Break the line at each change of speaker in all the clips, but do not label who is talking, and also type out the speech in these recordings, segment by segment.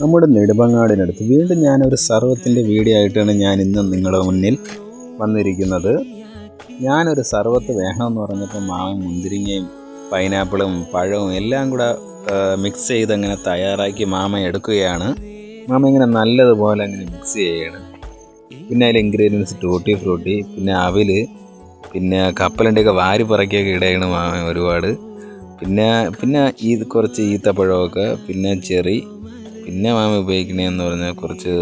നമ്മുടെ നെടുമങ്ങാടിനടുത്ത് വീണ്ടും ഞാനൊരു സർവത്തിൻ്റെ വീഡിയോ ആയിട്ടാണ് ഞാൻ ഇന്ന് നിങ്ങളുടെ മുന്നിൽ വന്നിരിക്കുന്നത്. ഞാനൊരു സർവത്ത് വേണമെന്ന് പറഞ്ഞപ്പോൾ മാവും മുന്തിരിങ്ങയും പൈനാപ്പിളും പഴവും എല്ലാം കൂടെ മിക്സ് ചെയ്ത് അങ്ങനെ തയ്യാറാക്കി മാമ എടുക്കുകയാണ്. മാമ ഇങ്ങനെ നല്ലതുപോലെ അങ്ങനെ മിക്സ് ചെയ്യുകയാണ്. പിന്നെ അതിൽ ഇൻഗ്രീഡിയൻസ് ടൂട്ടി ഫ്രൂട്ടി, പിന്നെ അവിൽ, പിന്നെ കപ്പലണ്ടിയൊക്കെ വാരി പറക്കിയൊക്കെ ഇടയാണ് മാമ ഒരുപാട്. പിന്നെ കുറച്ച് ഈത്തപ്പഴമൊക്കെ, പിന്നെ ചെറി, പിന്നെ മാമ ഉപയോഗിക്കണേന്ന് പറഞ്ഞാൽ കുറച്ച്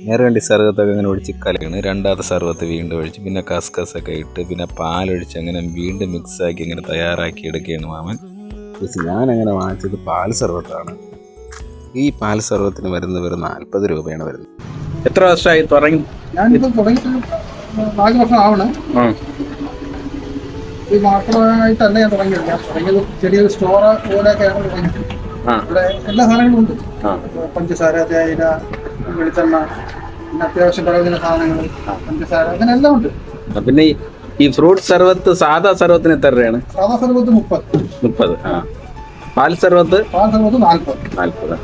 നേർവണ്ടി സർവത്തൊക്കെ അങ്ങനെ ഒഴിച്ച് കലയാണ്. രണ്ടാമത്തെ സർവത്ത് വീണ്ടും ഒഴിച്ച്, പിന്നെ കസ്കസൊക്കെ ഇട്ട്, പിന്നെ പാലൊഴിച്ച് അങ്ങനെ വീണ്ടും മിക്സാക്കി അങ്ങനെ തയ്യാറാക്കി എടുക്കുകയാണ് മാമൻ. ഞാനങ്ങനെ വാങ്ങിച്ചത് പാൽ സർവത്താണ്. ഈ പാൽ സർവത്തിന് വരുന്നത് വെറും 40 രൂപയാണ് വരുന്നത്.
എത്ര വർഷമായി തുടങ്ങി?
ഞാനിപ്പോൾ തുടങ്ങിയിട്ട് 4 വർഷം ആവണം. ഈ മാത്രമായിട്ടല്ല ഞാൻ തുടങ്ങിയത് ചെറിയൊരു സ്റ്റോറ് പോലെയൊക്കെയാണ് തുടങ്ങിയത്. ഇവിടെ എല്ലാ സാധനങ്ങളും ഉണ്ട്. പഞ്ചസാര, തേയില, വെളിച്ചെണ്ണ, പിന്നെ അത്യാവശ്യം പ്രയോജന സാധനങ്ങൾ, പഞ്ചസാര, അങ്ങനെ എല്ലാം ഉണ്ട്.
പിന്നെ ഈ ഫ്രൂട്ട് സർവത്ത് സാധാ സർവത്തിന് എത്ര രൂപയാണ്?
സാധാ സർവത്ത് 30.
പാൽ സർവത്ത്
40.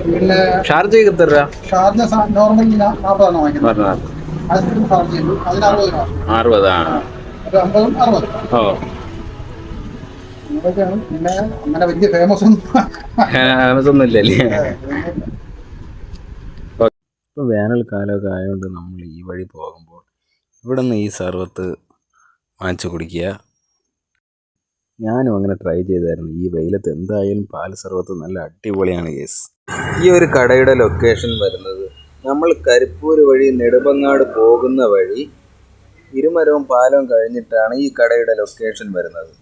പിന്നെ
ഷാർജ എത്ര രൂപ?
ഷാർജ നോർമൽ 40 വാങ്ങിക്കുന്നത്. ഷാർജ അതിന് 60 രൂപ. 50, 60. പിന്നെ അങ്ങനെ വലിയ ഫേമസ്
ഒന്നും ഇല്ലല്ലേ?
ഇപ്പോൾ വേനൽക്കാലമൊക്കെ ആയതുകൊണ്ട് നമ്മൾ ഈ വഴി പോകുമ്പോൾ ഇവിടെ നിന്ന് ഈ സർവത്ത് വാങ്ങിച്ചു കുടിക്കുക. ഞാനും അങ്ങനെ ട്രൈ ചെയ്തായിരുന്നു. ഈ വെയിലത്ത് എന്തായാലും പാൽ സർവത്ത് നല്ല അടിപൊളിയാണ് കേസ്. ഈ ഒരു കടയുടെ ലൊക്കേഷൻ വരുന്നത് നമ്മൾ കരിപ്പൂർ വഴി നെടുമങ്ങാട് പോകുന്ന വഴി ഇരുമരവും പാലവും കഴിഞ്ഞിട്ടാണ് ഈ കടയുടെ ലൊക്കേഷൻ വരുന്നത്.